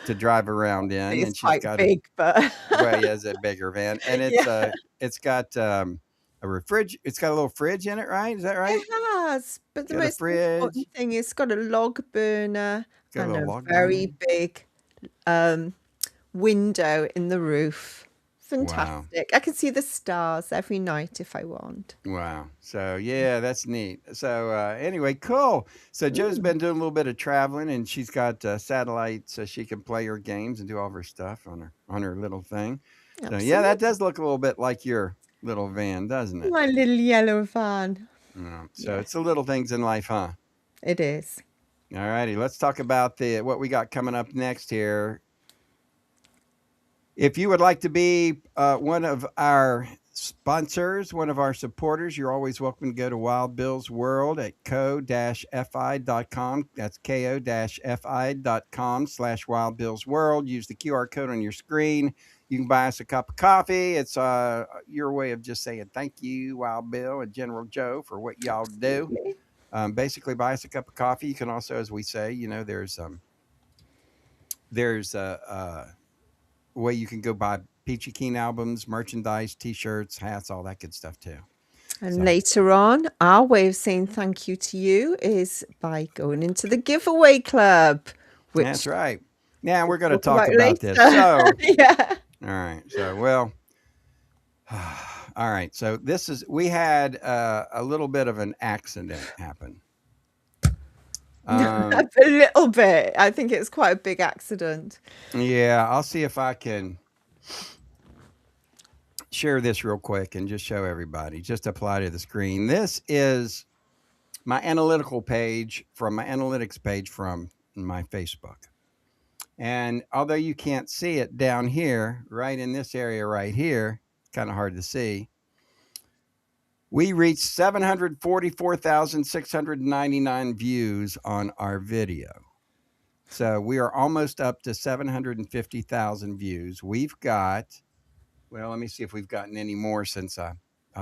to drive around in, and It's she's quite got big, but well, yeah, it's a bigger van, and it's got a refrigerator. It's got a little fridge in it, right? Is that right? it has. But the Got a most fridge. important thing is it's got a log burner Got a and little a log very burner. big window in the roof. Fantastic. I can see the stars every night if I want. Wow. So yeah, that's neat. So anyway, cool. So Joe's been doing a little bit of traveling, and she's got satellites so she can play her games and do all of her stuff on her little thing. So yeah, that does look a little bit like your little van, doesn't it? My little yellow van. Yeah. So it's the little things in life, huh? It is. All righty. Let's talk about what we got coming up next here. If you would like to be one of our sponsors, one of our supporters, you're always welcome to go to Wild Bill's World at ko-fi.com. That's ko-fi.com/Wild Bill's World. Use the QR code on your screen. You can buy us a cup of coffee. It's your way of just saying thank you, Wild Bill and General Joe, for what y'all do. Basically, buy us a cup of coffee. You can also, as we say, there's a way you can go buy Peachy Keen albums, merchandise, t-shirts, hats, all that good stuff too. And So- later on, our way of saying thank you to you is by going into the giveaway club, which That's right. Now we're going to we'll talk about this. later. So, Yeah. all right. So, well, all right. So we had a little bit of an accident happen. A little bit. I think it's quite a big accident. Yeah, I'll see if I can share this real quick and just show everybody. Just apply to the screen. This is my analytical page from my analytics page from my Facebook. And although you can't see it down here, right in this area right here, kind of hard to see, we reached 744,699 views on our video. So we are almost up to 750,000 views. We've got, well, let me see if we've gotten any more since I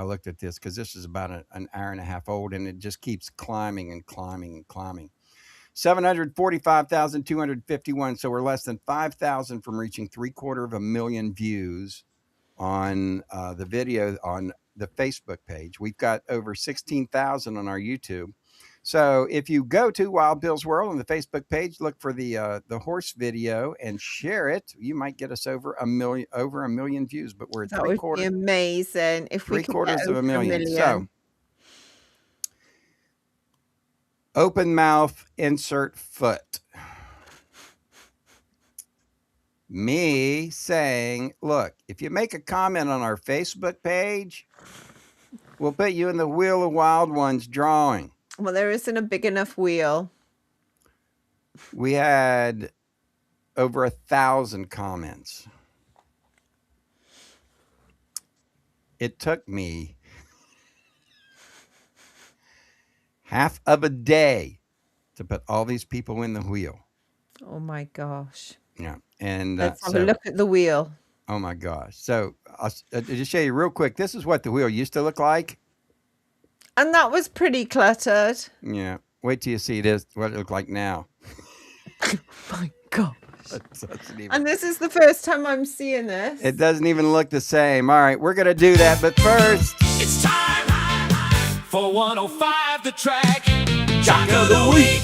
looked at this, because this is about an hour and a half old, and it just keeps climbing and climbing and climbing. 745,251. So we're less than 5,000 from reaching 750,000 views on the video on the Facebook page. We've got over 16,000 on our YouTube. So if you go to Wild Bill's World on the Facebook page, look for the horse video and share it, you might get us over a million views. But we're at That would be amazing if we could get over 750,000. So open mouth, insert foot. Me saying, look, if you make a comment on our Facebook page, we'll put you in the Wheel of Wild Ones drawing. Well, there isn't a big enough wheel. We had over 1,000 comments. It took me half of a day to put all these people in the wheel. Oh my gosh. Yeah. And Let's have a look at the wheel. Oh my gosh. So I'll just show you real quick. This is what the wheel used to look like. And that was pretty cluttered. Yeah. Wait till you see this, what it looks like now. My God. Even, and this is the first time I'm seeing this. It doesn't even look the same. All right, we're going to do that. But first, It's time for 105 The Track Jock of the Week.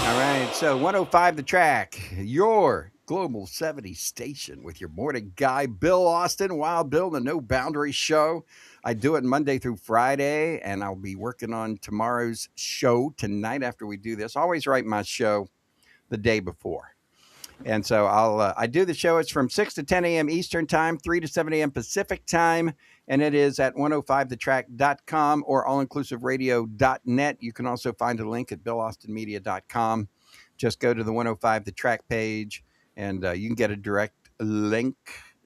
All right, so 105 The Track, your Global 70 station with your morning guy, Bill Austin, Wild Bill, the No Boundaries Show. I do it Monday through Friday, and I'll be working on tomorrow's show tonight after we do this. I always write my show the day before. And so I do the show. It's from 6 to 10 a.m. Eastern Time, 3 to 7 a.m. Pacific Time, and it is at 105thetrack.com or allinclusiveradio.net. You can also find a link at billaustinmedia.com. Just go to the 105 The Track page, and you can get a direct link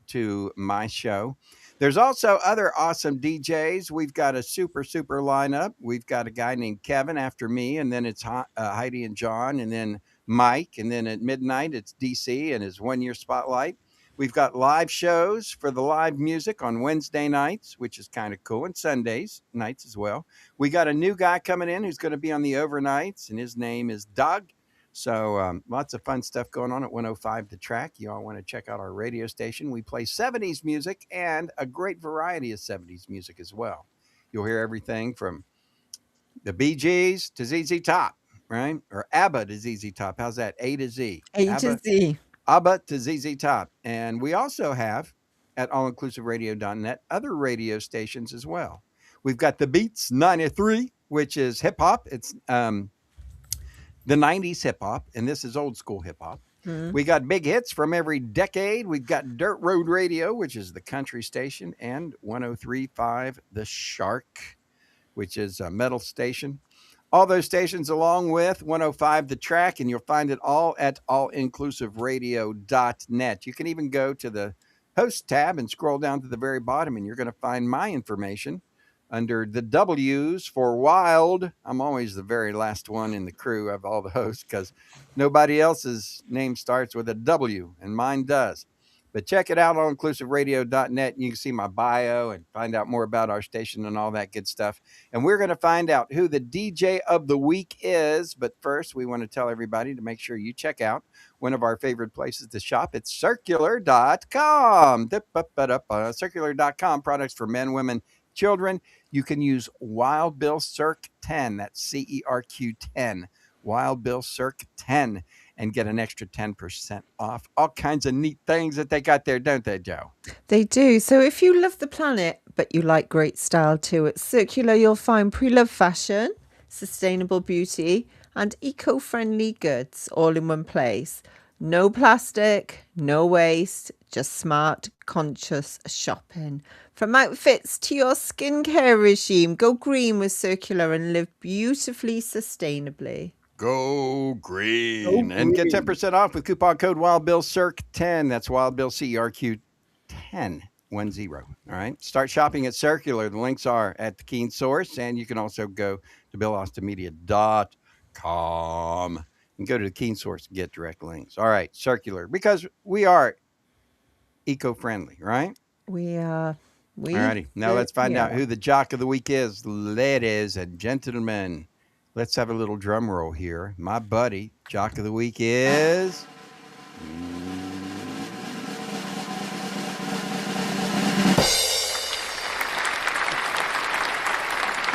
to my show. There's also other awesome DJs. We've got a super lineup. We've got a guy named Kevin after me, and then it's Heidi and John, and then Mike, and then at midnight it's DC and his 1 year spotlight. We've got live shows for the live music on Wednesday nights, which is kind of cool, and Sundays nights as well. We got a new guy coming in who's going to be on the overnights, and his name is Doug. So lots of fun stuff going on at 105 The Track. You all want to check out our radio station. We play 70s music and a great variety of 70s music as well. You'll hear everything from the Bee Gees to ZZ Top, right? Or ABBA to ZZ Top. How's that? A to Z. To Z. ABBA to ZZ Top. And we also have at allinclusiveradio.net other radio stations as well. We've got the Beats 93, which is hip hop. It's the 90s hip hop, and this is old school hip hop. We got big hits from every decade. We've got Dirt Road Radio, which is the country station, and 103.5 The Shark, which is a metal station. All those stations along with 105 The Track, and you'll find it all at allinclusiveradio.net. You can even go to the host tab and scroll down to the very bottom, and you're going to find my information under the W's for Wild. I'm always the very last one in the crew of all the hosts because nobody else's name starts with a W, and mine does. But check it out on inclusiveradio.net, and you can see my bio and find out more about our station and all that good stuff. And we're going to find out who the DJ of the week is. But first, we want to tell everybody to make sure you check out one of our favorite places to shop. It's circular.com. Circular.com, products for men, women, children. You can use Wild Bill Circ 10. That's CERQ 10. Wild Bill Circ 10. And get an extra 10% off. All kinds of neat things that they got there, don't they, Joe? They do. So if you love the planet, but you like great style too, at Circular you'll find pre-loved fashion, sustainable beauty, and eco-friendly goods all in one place. No plastic, no waste, just smart, conscious shopping. From outfits to your skincare regime, go green with Circular and live beautifully sustainably. Go green. And get 10% off with coupon code WildBillCirc10. That's WildBillCERQ 10. 10. All right. Start shopping at Circular. The links are at the Keen Source, and you can also go to BillAustinMedia.com and go to the Keen Source and get direct links. All right. Circular, because we are eco-friendly, right? We are. All righty. Now let's find out who the jock of the week is, ladies and gentlemen. Let's have a little drum roll here. My buddy, jock of the week is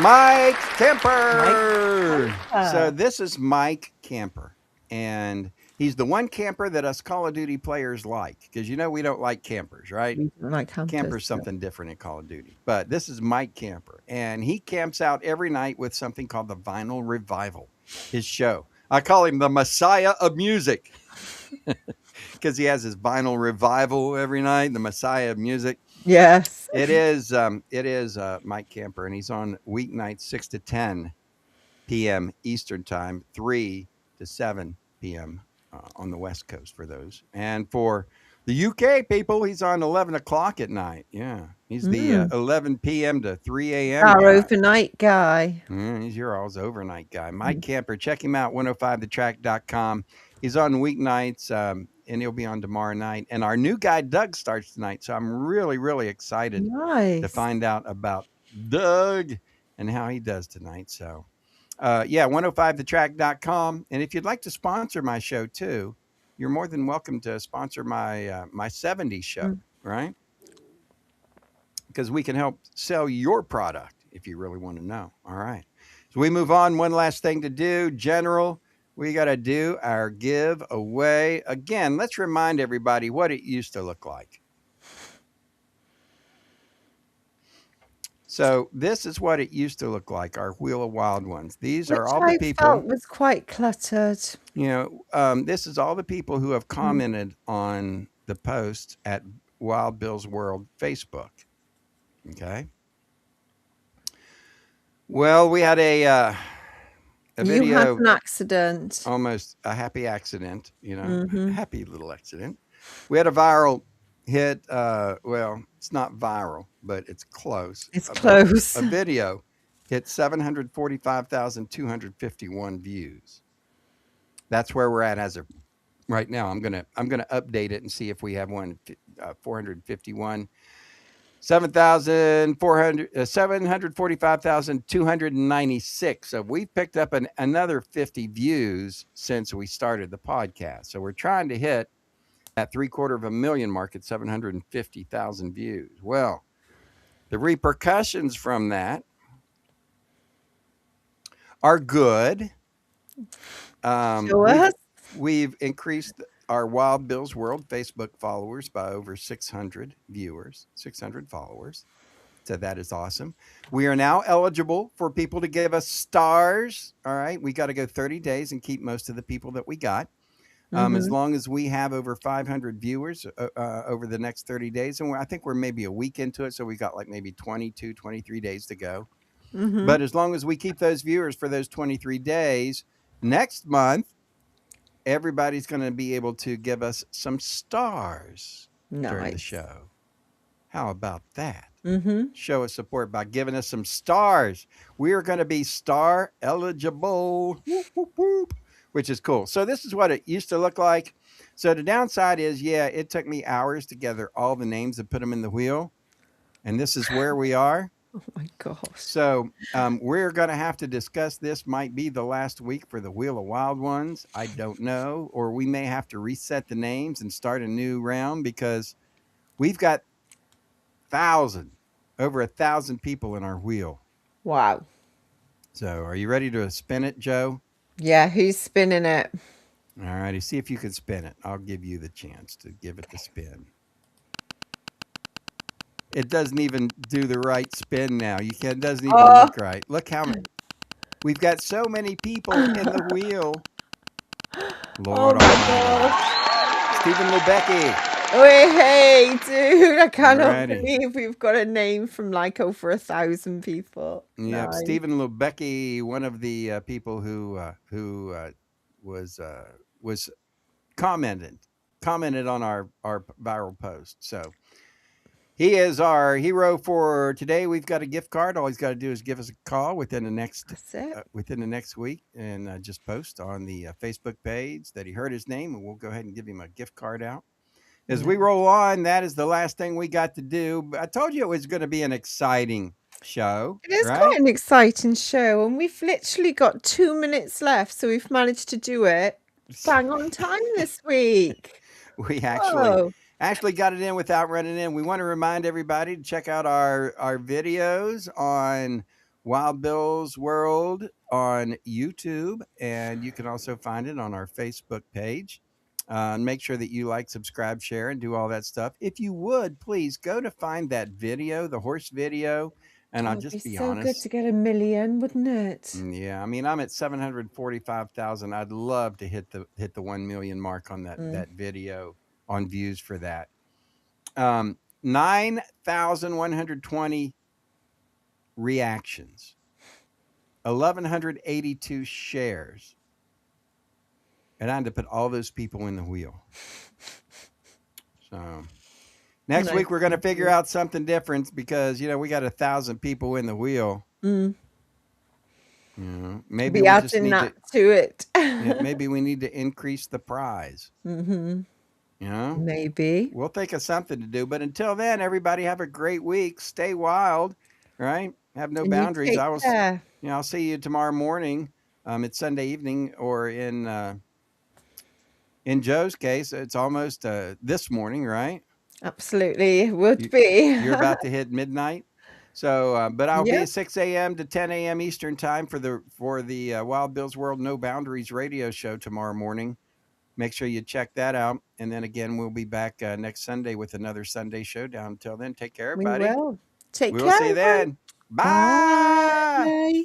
Mike Camper. So this is Mike Camper, and he's the one camper that us Call of Duty players like, because you know we don't like campers, right? Like Camper's something different in Call of Duty. But this is Mike Camper, and he camps out every night with something called the Vinyl Revival, his show. I call him the Messiah of music because he has his Vinyl Revival every night, the Messiah of music. Yes. It is Mike Camper, and he's on weeknights 6 to 10 p.m. Eastern Time, 3 to 7 p.m. On the West Coast for those. And for the UK people, he's on 11 o'clock at night. Yeah. He's the 11 p.m. to 3 a.m. Our guy. overnight guy. He's your all's overnight guy. Mike Camper, check him out, 105thetrack.com. He's on weeknights, and he'll be on tomorrow night. And our new guy, Doug, starts tonight. So I'm really, really excited to find out about Doug and how he does tonight. So, 105thetrack.com. And if you'd like to sponsor my show too, you're more than welcome to sponsor my my 70s show, right? Because we can help sell your product if you really want to know. All right. So we move on. One last thing to do. General, we got to do our giveaway. Again, let's remind everybody what it used to look like. So this is what it used to look like, our Wheel of Wild Ones. These are all the people. Felt was quite cluttered. You know, this is all the people who have commented on the post at Wild Bill's World Facebook. Okay. Well, we had a video. You had an accident. Almost a happy accident, you know, happy little accident. We had a viral hit. Well, it's not viral, but it's close. It's close. A video hit 745,251 views. That's where we're at as of right now. I'm gonna update it and see if we have one 451. 745,296. So we've picked up another 50 views since we started the podcast. So we're trying to hit that 750,000 mark at 750,000 views. Well, the repercussions from that are good. We've increased our Wild Bill's World Facebook followers by over 600 viewers, 600 followers. So that is awesome. We are now eligible for people to give us stars. All right. We got to go 30 days and keep most of the people that we got. As long as we have over 500 viewers over the next 30 days. And I think we're maybe a week into it. So we got like maybe 22, 23 days to go. But as long as we keep those viewers for those 23 days, next month, everybody's going to be able to give us some stars during the show. How about that? Show us support by giving us some stars. We are going to be star eligible, which is cool. So this is what it used to look like. So the downside is, yeah, it took me hours to gather all the names and put them in the wheel. And this is where we are. Oh my gosh. So we're going to have to discuss this. Might be the last week for the Wheel of Wild Ones. I don't know. Or we may have to reset the names and start a new round because we've got over 1,000 people in our wheel. Wow. So are you ready to spin it, Joe? Yeah, who's spinning it? All righty. See if you can spin it. I'll give you the chance to give it the spin. It doesn't even do the right spin now. It doesn't even look right. Look how many. We've got so many people in the wheel. Lord Almighty. Stephen Lubecki. Oh, hey, dude. I cannot Righty. believe we've got a name from like over 1,000 people. Yep, Nice. Stephen Lubecki, one of the people who was commented on our viral post. So he is our hero for today. We've got a gift card. All he's got to do is give us a call within the next week, and just post on the Facebook page that he heard his name, and we'll go ahead and give him a gift card out. As we roll on, that is the last thing we got to do. I told you it was going to be an exciting show. It is right? quite an exciting show, and we've literally got 2 minutes left, so we've managed to do it bang on time this week. We Whoa. actually got it in without running in. We want to remind everybody to check out our videos on Wild Bill's World on YouTube, and you can also find it on our Facebook page. Make sure that you like, subscribe, share, and do all that stuff. If you would, please go to find that video, the horse video. And I'll just be so honest. good to get 1 million, wouldn't it? Yeah, I mean, I'm at 745,000. I'd love to hit the 1 million mark on that video on views for that. 9,120 reactions, 1,182 shares. And I had to put all those people in the wheel. So next week, we're going to figure out something different because, we got 1,000 people in the wheel. Maybe Be adding that to it. maybe we need to increase the prize. Maybe. We'll think of something to do. But until then, everybody have a great week. Stay wild, right? Have no boundaries. I'll see you tomorrow morning. It's Sunday evening, or in Joe's case, it's almost this morning, right? Absolutely, would be. You're about to hit midnight. So, but I'll be at 6 a.m. to 10 a.m. Eastern time for the Wild Bill's World No Boundaries radio show tomorrow morning. Make sure you check that out. And then again, we'll be back next Sunday with another Sunday Showdown. Until then, take care, everybody. We will. Take care. We'll see you then. Bye. Bye.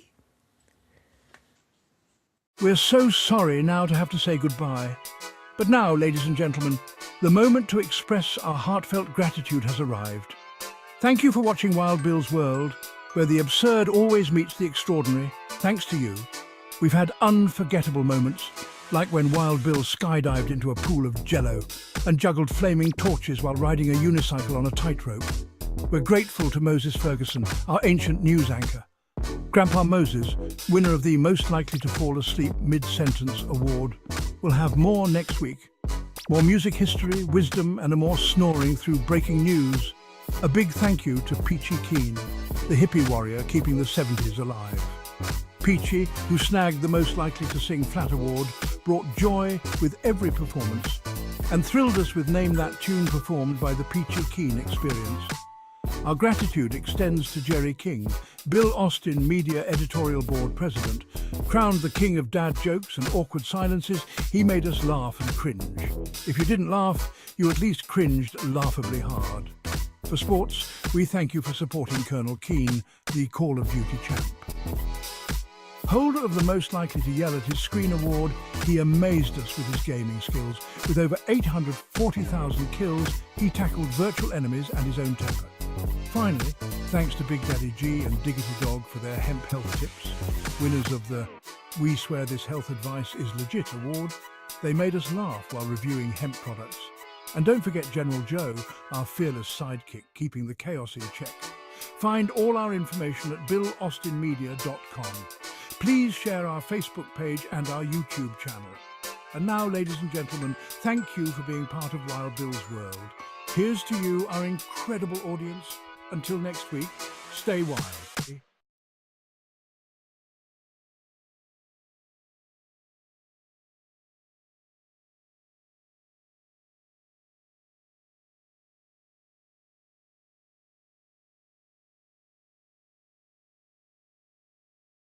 We're so sorry now to have to say goodbye. But now, ladies and gentlemen, the moment to express our heartfelt gratitude has arrived. Thank you for watching Wild Bill's World, where the absurd always meets the extraordinary. Thanks to you, we've had unforgettable moments, like when Wild Bill skydived into a pool of jello and juggled flaming torches while riding a unicycle on a tightrope. We're grateful to Moses Ferguson, our ancient news anchor. Grandpa Moses, winner of the Most Likely to Fall Asleep Mid-Sentence Award, will have more next week. More music history, wisdom, and a more snoring through breaking news. A big thank you to Peachy Keen, the hippie warrior keeping the 70s alive. Peachy, who snagged the Most Likely to Sing Flat Award, brought joy with every performance and thrilled us with Name That Tune performed by the Peachy Keen Experience. Our gratitude extends to Jerry King, Bill Austin Media Editorial Board President. Crowned the king of dad jokes and awkward silences, he made us laugh and cringe. If you didn't laugh, you at least cringed laughably hard. For sports, we thank you for supporting Colonel Keane, the Call of Duty champ. Holder of the Most Likely to Yell at His Screen Award, he amazed us with his gaming skills. With over 840,000 kills, he tackled virtual enemies and his own temper. Finally, thanks to Big Daddy G and Diggity Dog for their hemp health tips, winners of the We Swear This Health Advice is Legit award, they made us laugh while reviewing hemp products. And don't forget General Joe, our fearless sidekick, keeping the chaos in check. Find all our information at BillAustinMedia.com. Please share our Facebook page and our YouTube channel. And now, ladies and gentlemen, thank you for being part of Wild Bill's world. Here's to you, our incredible audience. Until next week, stay wild.